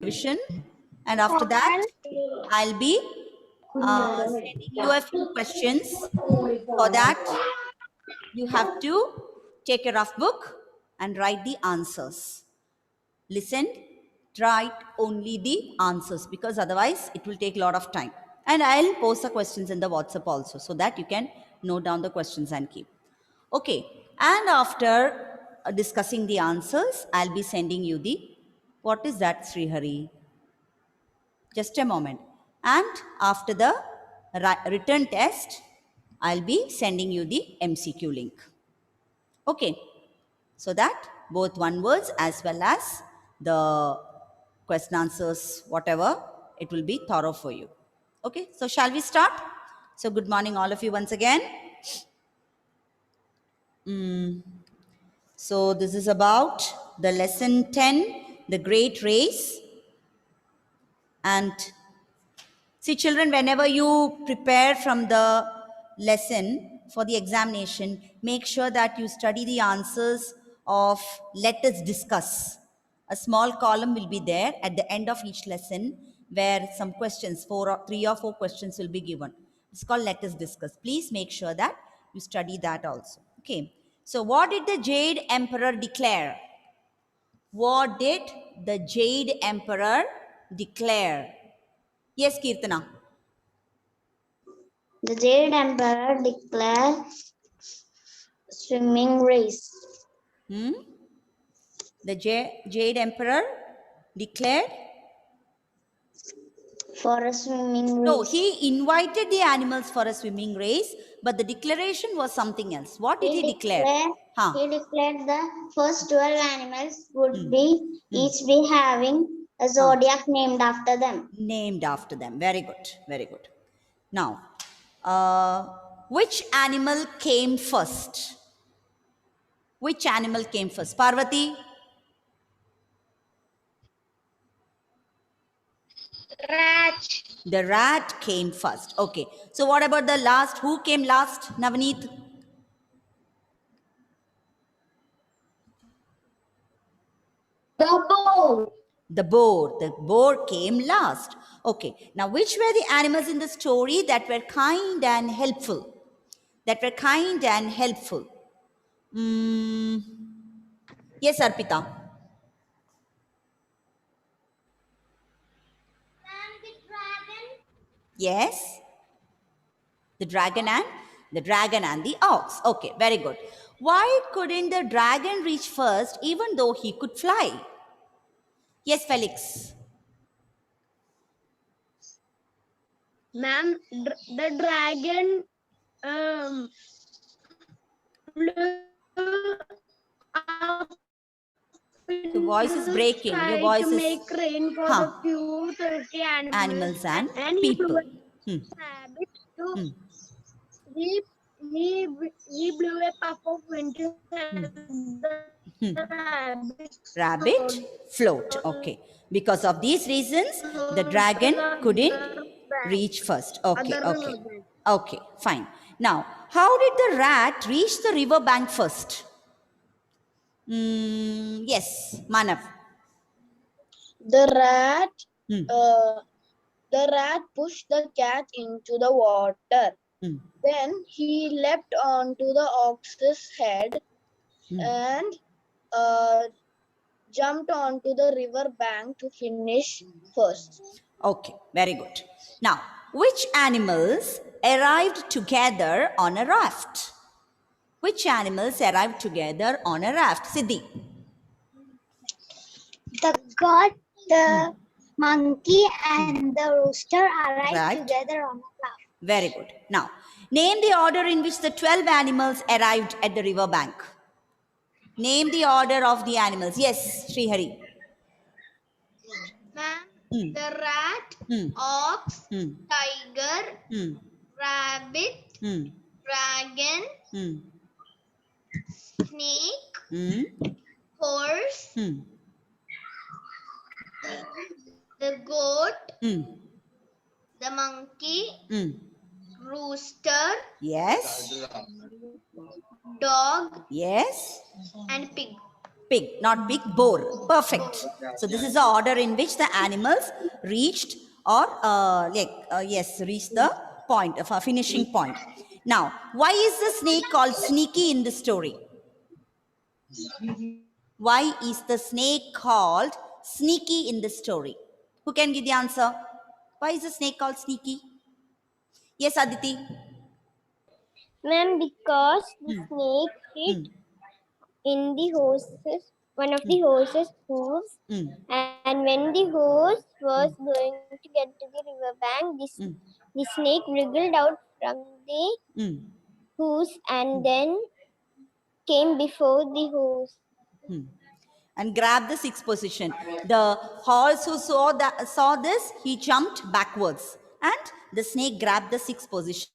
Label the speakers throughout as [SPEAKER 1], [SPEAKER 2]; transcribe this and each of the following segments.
[SPEAKER 1] revision, and after that I'll be sending you a few questions. For that you have to take a rough book and write the answers. Listen, write only the answers, because otherwise it will take a lot of time. And I'll post the questions in the WhatsApp also, so that you can note down the questions and keep. Okay, and after discussing the answers, I'll be sending you the, what is that, Srihari? Just a moment. And after the written test, I'll be sending you the MCQ link. Okay, so that both one words as well as the question answers, whatever, it will be thorough for you. Okay, so shall we start? So good morning all of you once again. So this is about the lesson 10, the great race. And see children, whenever you prepare from the lesson for the examination, make sure that you study the answers of let us discuss. A small column will be there at the end of each lesson where some questions, 3 or 4 questions will be given. It's called let us discuss. Please make sure that you study that also. Okay. So what did the Jade Emperor declare? What did the Jade Emperor declare? Yes, Kirtana.
[SPEAKER 2] The Jade Emperor declared swimming race.
[SPEAKER 1] The Jade Emperor declared?
[SPEAKER 2] For a swimming race.
[SPEAKER 1] No, he invited the animals for a swimming race, but the declaration was something else. What did he declare?
[SPEAKER 2] He declared the first 12 animals would be each be having a zodiac named after them.
[SPEAKER 1] Named after them. Very good. Very good. Now, which animal came first? Which animal came first? Parvati?
[SPEAKER 2] Rat.
[SPEAKER 1] The rat came first. Okay. So what about the last? Who came last? Navneet?
[SPEAKER 2] The boar.
[SPEAKER 1] The boar. The boar came last. Okay. Now, which were the animals in the story that were kind and helpful? That were kind and helpful. Yes, Arpita.
[SPEAKER 2] And the dragon.
[SPEAKER 1] Yes. The dragon and the ox. Okay, very good. Why couldn't the dragon reach first even though he could fly? Yes, Felix.
[SPEAKER 2] Ma'am, the dragon flew up
[SPEAKER 1] Your voice is breaking. Your voice
[SPEAKER 2] to
[SPEAKER 1] is
[SPEAKER 2] make rain for the few thirsty
[SPEAKER 1] animals and
[SPEAKER 2] he
[SPEAKER 1] people.
[SPEAKER 2] blew a rabbit to he blew a puff of wind to the
[SPEAKER 1] Rabbit float. Okay. Because of these reasons, the dragon couldn't reach first. Okay, okay. Okay, fine. Now, how did the rat reach the river bank first? Yes, Manav.
[SPEAKER 2] The rat pushed the cat into the water. Then he leapt onto the ox's head and jumped onto the river bank to finish first.
[SPEAKER 1] Okay, very good. Now, which animals arrived together on a raft? Which animals arrived together on a raft? Siddhi.
[SPEAKER 2] The goat, the monkey, and the rooster arrived together on a raft.
[SPEAKER 1] Very good. Now, name the order in which the 12 animals arrived at the river bank. Name the order of the animals. Yes, Srihari.
[SPEAKER 2] Ma'am, the rat, ox, tiger, rabbit, dragon, snake, horse, the goat, the monkey, rooster,
[SPEAKER 1] yes,
[SPEAKER 2] dog,
[SPEAKER 1] yes,
[SPEAKER 2] and pig.
[SPEAKER 1] Pig, not pig, boar. Perfect. So this is the order in which the animals reached or reached the point of a finishing point. Now, why is the snake called Sneaky in the story? Why is the snake called Sneaky in the story? Who can give the answer? Why is the snake called Sneaky? Yes, Aditi.
[SPEAKER 3] Ma'am, because the snake hit in the horses, one of the horses' hooves, and when the horse was going to get to the river bank, the snake wriggled out from the hooves and then came before the horse.
[SPEAKER 1] And grabbed the sixth position. The horse who saw this, he jumped backwards, and the snake grabbed the sixth position.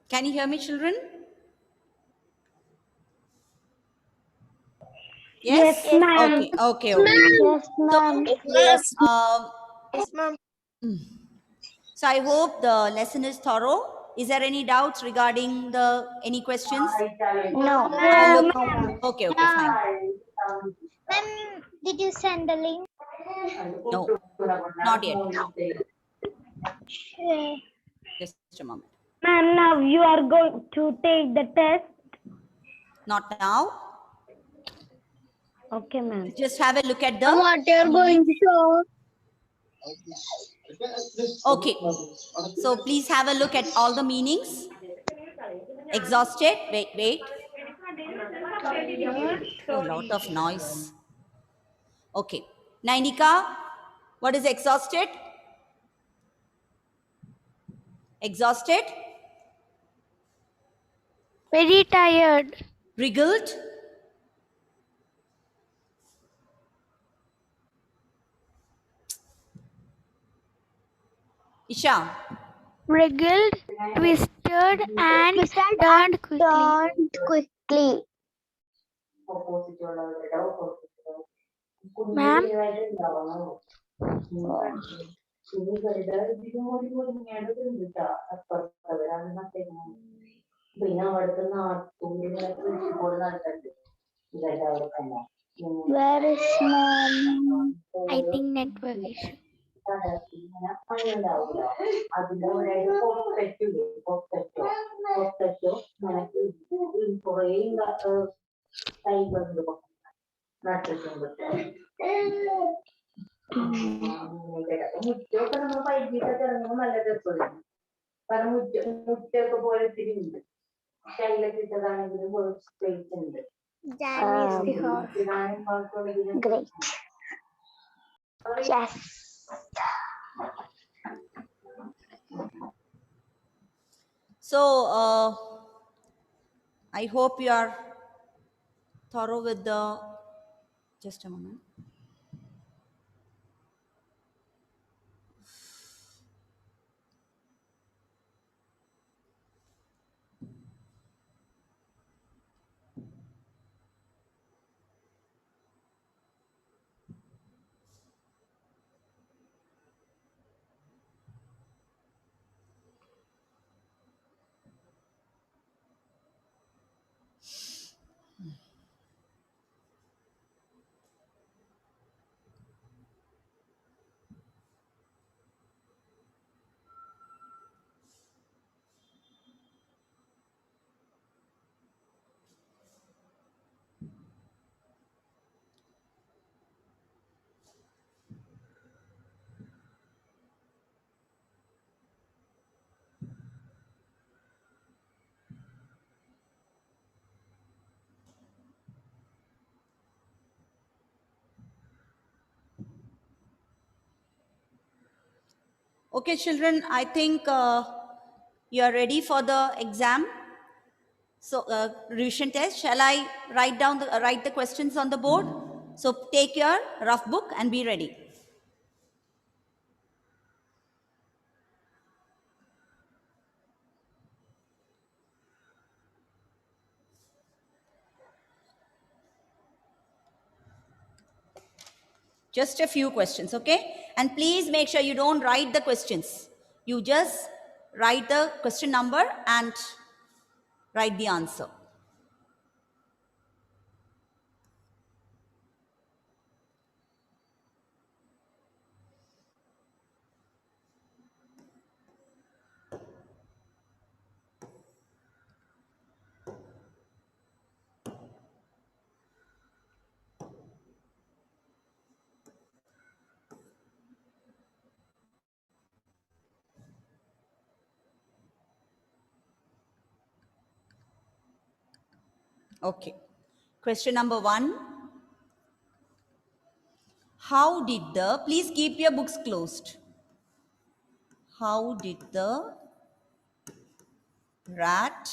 [SPEAKER 1] Can you hear me, children? Yes?
[SPEAKER 3] Yes, ma'am.
[SPEAKER 1] Okay.
[SPEAKER 3] Yes, ma'am.
[SPEAKER 2] Yes.
[SPEAKER 1] Yes, ma'am. So I hope the lesson is thorough. Is there any doubts regarding any questions?
[SPEAKER 3] No.
[SPEAKER 1] Okay, fine.
[SPEAKER 3] Ma'am, did you send the link?
[SPEAKER 1] No, not yet.
[SPEAKER 3] Okay.
[SPEAKER 1] Just a moment.
[SPEAKER 3] Ma'am, now you are going to take the test.
[SPEAKER 1] Not now.
[SPEAKER 3] Okay, ma'am.
[SPEAKER 1] Just have a look at the.
[SPEAKER 2] What you're going to show?
[SPEAKER 1] Okay. So please have a look at all the meanings. Exhausted. Wait. Oh, lot of noise. Okay. Nainika, what is exhausted? Exhausted.
[SPEAKER 3] Very tired.
[SPEAKER 1] Wriggled. Isha.
[SPEAKER 3] Wriggled, twisted, and turned quickly. Ma'am? Where is mom? I think network issue. Jan is the horse. Great. Yes.
[SPEAKER 1] So I hope you are thorough with the. Just a moment. Okay, children, I think you are ready for the exam. So, revision test. Shall I write the questions on the board? So, take your rough book and be ready. Just a few questions, okay? And please make sure you don't write the questions. You just write the question number and write the answer. Okay. Question number 1. How did please keep your books closed. How did the rat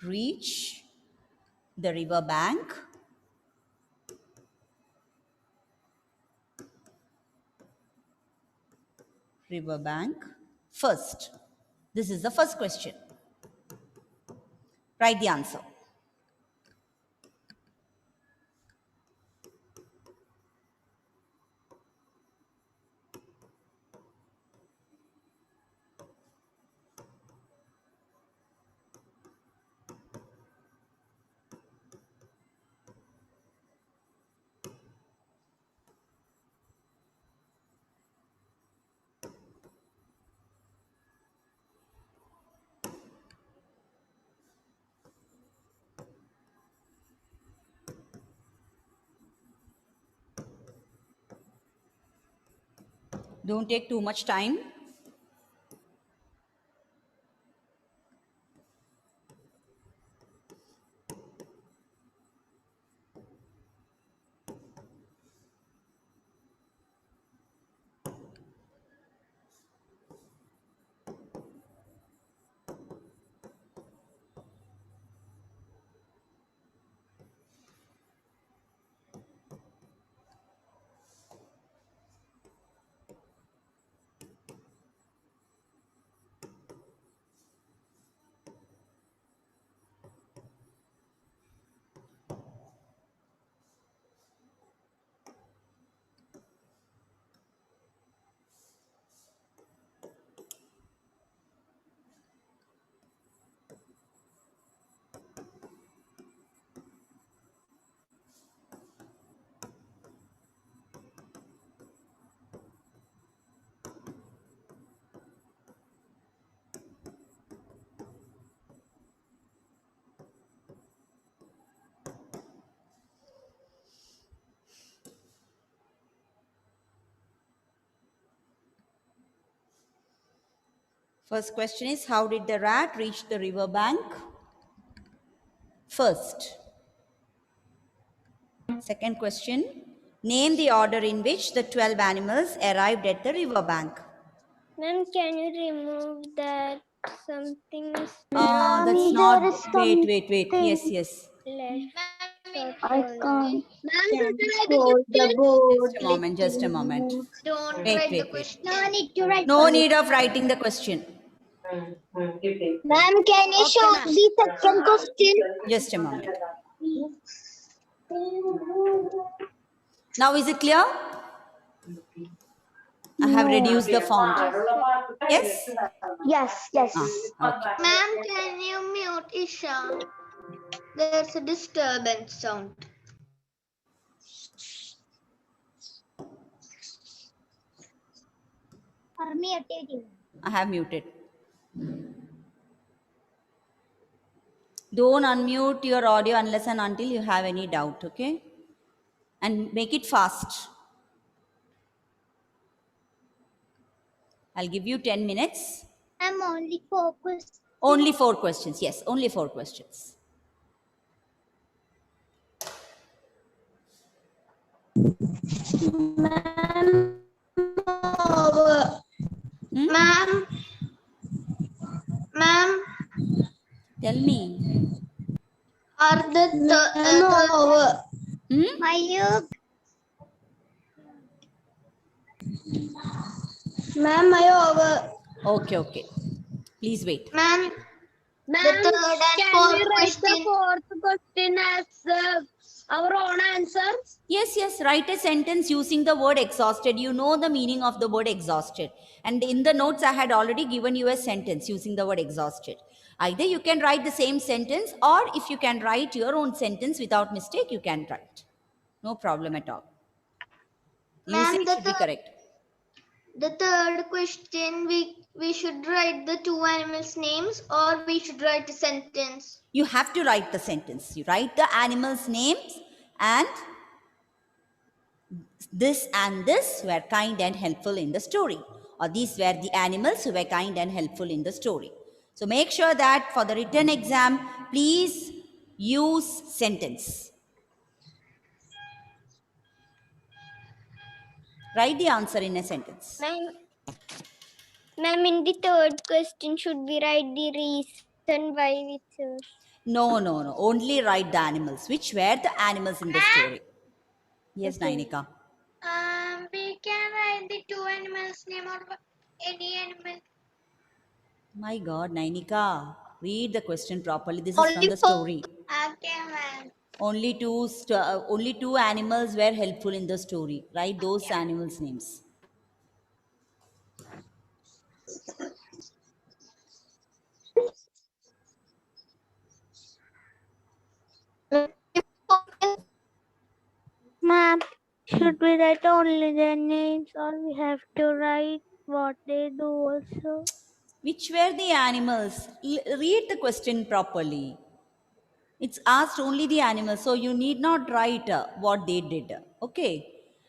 [SPEAKER 1] reach the river bank? River bank first. This is the first question. Write the answer. Don't take too much time. First question is, how did the rat reach the river bank first? Second question, name the order in which the 12 animals arrived at the river bank.
[SPEAKER 3] Ma'am, can you remove that something is
[SPEAKER 1] That's not, wait. Yes.
[SPEAKER 3] left?
[SPEAKER 4] I can't
[SPEAKER 2] Scroll the board.
[SPEAKER 1] Just a moment.
[SPEAKER 2] Don't
[SPEAKER 1] Wait.
[SPEAKER 2] write the question.
[SPEAKER 4] No need to write.
[SPEAKER 1] No need of writing the question.
[SPEAKER 4] Ma'am, can you show the second question?
[SPEAKER 1] Just a moment. Now is it clear? I have reduced the font. Yes?
[SPEAKER 4] Yes.
[SPEAKER 1] Okay.
[SPEAKER 2] Ma'am, can you mute Isha? There's a disturbance sound.
[SPEAKER 1] I have muted. Don't unmute your audio unless and until you have any doubt, okay? And make it fast. I'll give you 10 minutes.
[SPEAKER 4] I'm only focused.
[SPEAKER 1] Only 4 questions. Yes, only 4 questions.
[SPEAKER 4] Ma'am,
[SPEAKER 3] Ma'am,
[SPEAKER 1] Tell me.
[SPEAKER 3] are the over?
[SPEAKER 1] Hmm?
[SPEAKER 4] Mayuk.
[SPEAKER 3] Ma'am, I over.
[SPEAKER 1] Okay. Please wait.
[SPEAKER 3] Ma'am,
[SPEAKER 2] Ma'am,
[SPEAKER 3] the third and
[SPEAKER 2] can
[SPEAKER 3] fourth
[SPEAKER 2] we write the
[SPEAKER 3] question.
[SPEAKER 2] fourth question as our own answer?
[SPEAKER 1] Yes. Write a sentence using the word exhausted. You know the meaning of the word exhausted. And in the notes, I had already given you a sentence using the word exhausted. Either you can write the same sentence, or if you can write your own sentence without mistake, you can write. No problem at all.
[SPEAKER 3] Ma'am,
[SPEAKER 1] Usage should be correct.
[SPEAKER 3] the third question, we should write the two animals' names, or we should write a sentence.
[SPEAKER 1] You have to write the sentence. You write the animals' names, and this and this were kind and helpful in the story, or these were the animals who were kind and helpful in the story. So make sure that for the written exam, please use sentence. Write the answer in a sentence.
[SPEAKER 3] Ma'am, in the third question, should we write the reason why we chose?
[SPEAKER 1] No. Only write the animals. Which were the animals in the story? Yes, Nainika.
[SPEAKER 3] We can write the two animals' name or any animal.
[SPEAKER 1] My God, Nainika, read the question properly. This is from the story.
[SPEAKER 3] Okay, ma'am.
[SPEAKER 1] Only two animals were helpful in the story. Write those animals' names.
[SPEAKER 4] Ma'am, should we write only their names or we have to write what they do also?
[SPEAKER 1] Which were the animals? Read the question properly. It's asked only the animals, so you need not write what they did. Okay.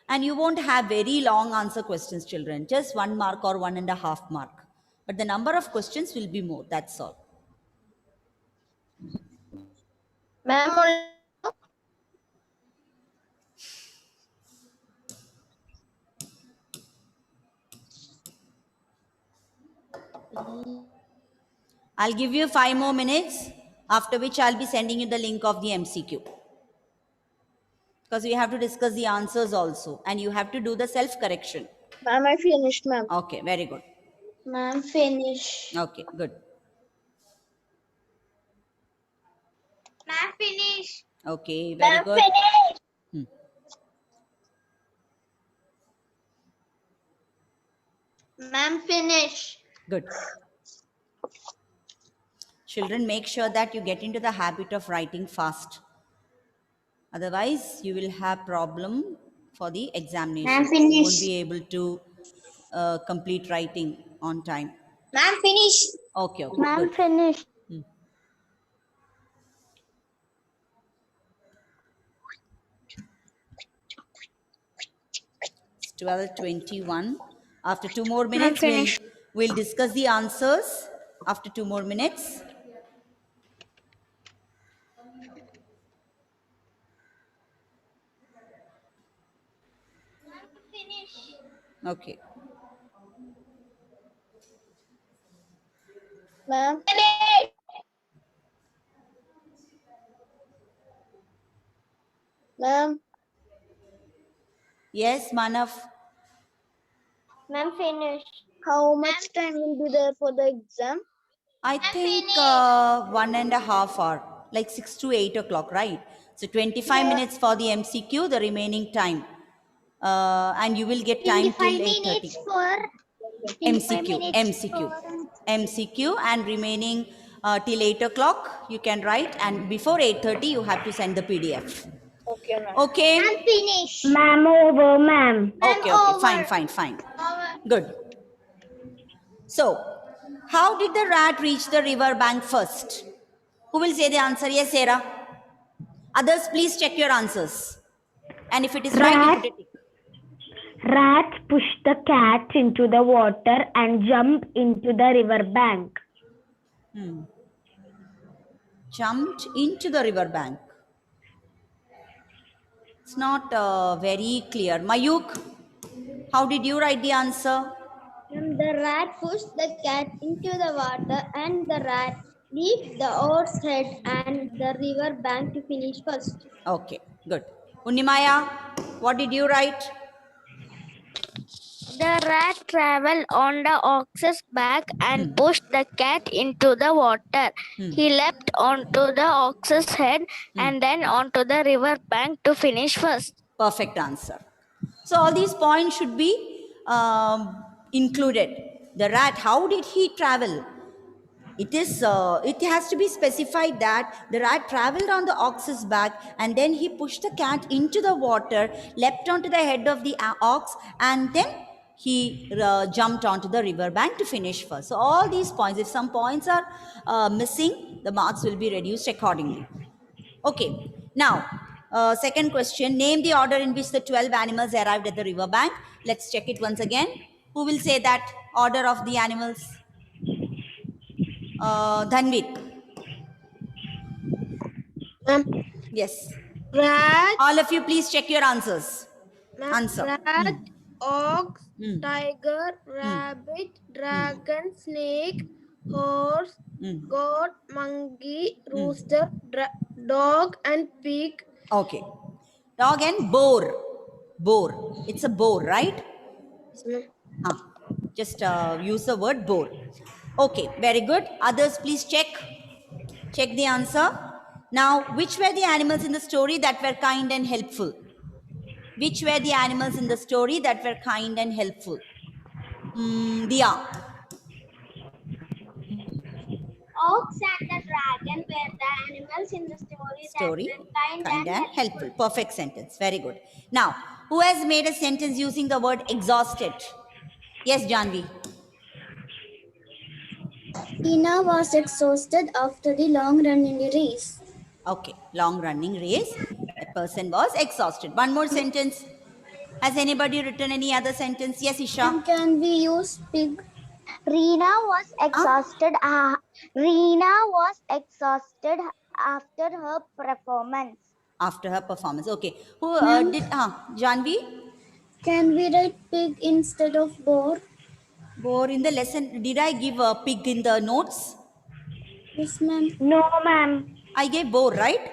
[SPEAKER 1] And you won't have very long answer questions, children. Just 1 mark or 1.5 mark. But the number of questions will be more. That's all.
[SPEAKER 3] Ma'am,
[SPEAKER 1] I'll give you 5 more minutes, after which I'll be sending you the link of the MCQ. Because we have to discuss the answers also, and you have to do the self-correction.
[SPEAKER 2] Ma'am, I finished, ma'am.
[SPEAKER 1] Okay, very good.
[SPEAKER 3] Ma'am, finish.
[SPEAKER 1] Okay, good.
[SPEAKER 3] Ma'am, finish.
[SPEAKER 1] Okay, very good. Hmm.
[SPEAKER 3] Ma'am, finish.
[SPEAKER 1] Good. Children, make sure that you get into the habit of writing fast. Otherwise, you will have problem for the examination. You won't be able to complete writing on time.
[SPEAKER 3] Ma'am, finish.
[SPEAKER 1] Okay,
[SPEAKER 4] Ma'am,
[SPEAKER 1] good.
[SPEAKER 4] finish.
[SPEAKER 1] It's 12:21. After 2 more minutes, we'll discuss the answers. After 2 more minutes. Okay.
[SPEAKER 2] Ma'am. Ma'am.
[SPEAKER 1] Yes, Manav.
[SPEAKER 3] Ma'am, finish.
[SPEAKER 2] How much time will be there for the exam?
[SPEAKER 1] I think 1.5 hour, like 6 to 8 o'clock, right? So 25 minutes for the MCQ, the remaining time. And you will get time till 8:30. MCQ and remaining till 8 o'clock you can write, and before 8:30 you have to send the PDF.
[SPEAKER 2] Okay, ma'am.
[SPEAKER 1] Okay?
[SPEAKER 3] Finish.
[SPEAKER 4] Ma'am, over, ma'am.
[SPEAKER 1] Okay, fine. Good. So, how did the rat reach the river bank first? Who will say the answer? Yes, Sarah. Others, please check your answers. And if it is right, you put a tick.
[SPEAKER 4] Rats push the cat into the water and jump into the river bank.
[SPEAKER 1] Jumped into the river bank. It's not very clear. Mayuk, how did you write the answer?
[SPEAKER 3] The rat pushed the cat into the water and the rat leaped the horse's head and the river bank to finish first.
[SPEAKER 1] Okay, good. Unnimaya, what did you write?
[SPEAKER 3] The rat traveled on the ox's back and pushed the cat into the water. He leapt onto the ox's head and then onto the river bank to finish first.
[SPEAKER 1] Perfect answer. So all these points should be included. The rat, how did he travel? It has to be specified that the rat traveled on the ox's back and then he pushed the cat into the water, leapt onto the head of the ox, and then he jumped onto the river bank to finish first. So all these points, if some points are missing, the marks will be reduced accordingly. Okay, now second question, name the order in which the 12 animals arrived at the river bank. Let's check it once again. Who will say that order of the animals? Dhanvir. Yes.
[SPEAKER 2] Rat,
[SPEAKER 1] All of you, please check your answers. Answer.
[SPEAKER 2] rat, ox,
[SPEAKER 1] Hmm.
[SPEAKER 2] tiger, rabbit, dragon, snake, horse, goat, monkey, rooster, dog, and pig.
[SPEAKER 1] Okay. Dog and boar. Boar. It's a boar, right? Just use the word boar. Okay, very good. Others, please check. Check the answer. Now, which were the animals in the story that were kind and helpful? Which were the animals in the story that were kind and helpful? Diya.
[SPEAKER 3] Ox and the dragon were the animals in the story that were
[SPEAKER 1] Kind and helpful. Perfect sentence. Very good. Now, who has made a sentence using the word exhausted? Yes, Janvi.
[SPEAKER 3] Tina was exhausted after the long run in the race.
[SPEAKER 1] Okay, long running race. A person was exhausted. One more sentence. Has anybody written any other sentence? Yes, Isha.
[SPEAKER 3] Can we use pig?
[SPEAKER 4] Reena was exhausted. Reena was exhausted after her performance.
[SPEAKER 1] After her performance. Okay. Who
[SPEAKER 3] Ma'am.
[SPEAKER 1] did? Janvi?
[SPEAKER 3] Can we write pig instead of boar?
[SPEAKER 1] Boar in the lesson. Did I give a pig in the notes?
[SPEAKER 3] Yes, ma'am.
[SPEAKER 4] No, ma'am.
[SPEAKER 1] I gave boar, right?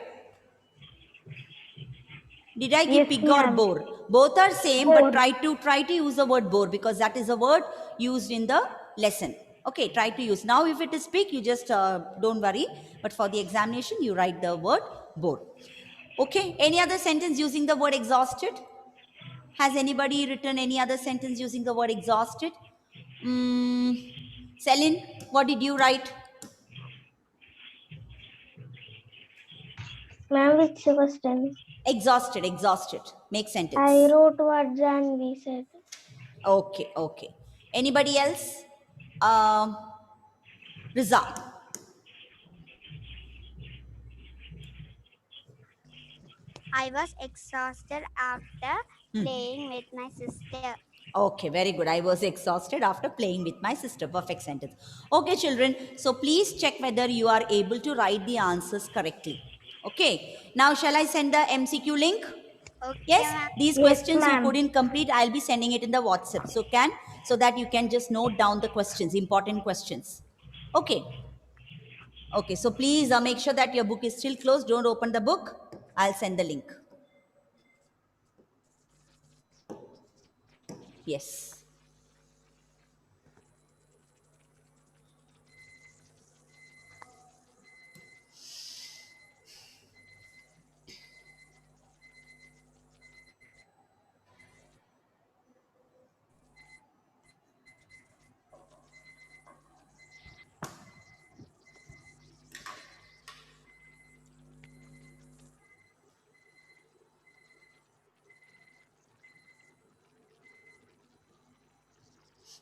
[SPEAKER 1] Did I give
[SPEAKER 4] Yes,
[SPEAKER 1] pig or
[SPEAKER 4] ma'am.
[SPEAKER 1] boar? Both are same,
[SPEAKER 4] Boar.
[SPEAKER 1] but try to use the word boar because that is a word used in the lesson. Okay, try to use. Now, if it is pig, you just don't worry. But for the examination, you write the word boar. Okay, any other sentence using the word exhausted? Has anybody written any other sentence using the word exhausted? Celine, what did you write?
[SPEAKER 4] Ma'am, which question?
[SPEAKER 1] Exhausted, exhausted. Make sentence.
[SPEAKER 4] I wrote what Janvi said.
[SPEAKER 1] Okay, okay. Anybody else? Riza.
[SPEAKER 3] I was exhausted after playing with my sister.
[SPEAKER 1] Okay, very good. I was exhausted after playing with my sister. Perfect sentence. Okay, children. So please check whether you are able to write the answers correctly. Okay. Now, shall I send the MCQ link?
[SPEAKER 3] Okay,
[SPEAKER 1] Yes. These
[SPEAKER 4] Yes,
[SPEAKER 1] questions you
[SPEAKER 4] ma'am.
[SPEAKER 1] couldn't complete. I'll be sending it in the WhatsApp. So that you can just note down the questions, important questions. Okay. Okay. So please make sure that your book is still closed. Don't open the book. I'll send the link. Yes.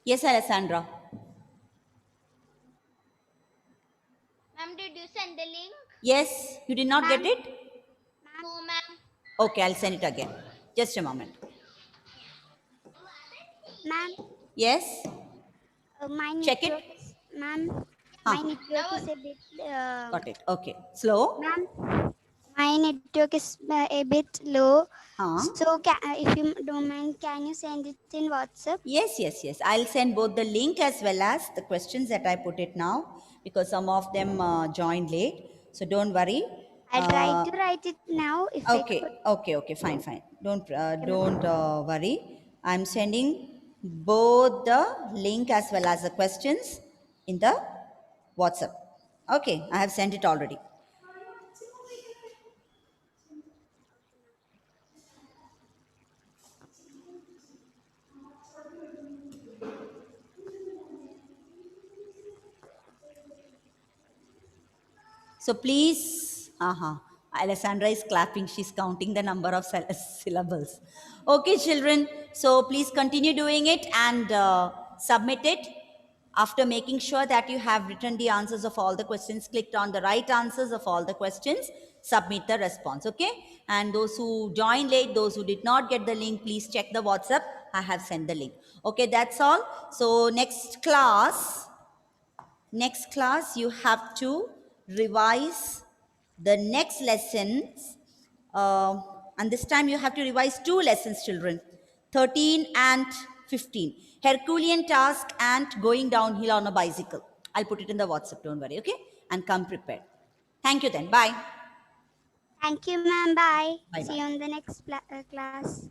[SPEAKER 1] Yes, Alessandra.
[SPEAKER 3] Ma'am, did you send the link?
[SPEAKER 1] Yes, you did not get it?
[SPEAKER 3] No, ma'am.
[SPEAKER 1] Okay, I'll send it again. Just a moment.
[SPEAKER 3] Ma'am,
[SPEAKER 1] Yes?
[SPEAKER 3] my
[SPEAKER 1] Check it.
[SPEAKER 3] network is, ma'am,
[SPEAKER 1] Huh.
[SPEAKER 3] my network is a bit,
[SPEAKER 1] Got it. Okay. Slow?
[SPEAKER 3] ma'am, My network is a bit low.
[SPEAKER 1] Huh?
[SPEAKER 3] So, if you don't mind, can you send it in WhatsApp?
[SPEAKER 1] Yes, yes, yes. I'll send both the link as well as the questions that I put it now, because some of them joined late. So don't worry.
[SPEAKER 3] I'll try to write it now if I
[SPEAKER 1] Okay,
[SPEAKER 3] could.
[SPEAKER 1] okay, fine, fine. Don't worry. I'm sending both the link as well as the questions in the WhatsApp. Okay, I have sent it already. So please, Alessandra is clapping. She's counting the number of syllables. Okay, children. So please continue doing it and submit it. After making sure that you have written the answers of all the questions, clicked on the right answers of all the questions, submit the response. Okay. And those who joined late, those who did not get the link, please check the WhatsApp. I have sent the link. Okay, that's all. So next class you have to revise the next lessons, and this time you have to revise 2 lessons, children, 13 and 15, Herculean task and going downhill on a bicycle. I'll put it in the WhatsApp, don't worry. Okay, and come prepared. Thank you then. Bye.
[SPEAKER 3] Thank you, ma'am. Bye.
[SPEAKER 1] Bye.
[SPEAKER 3] See you in the next class.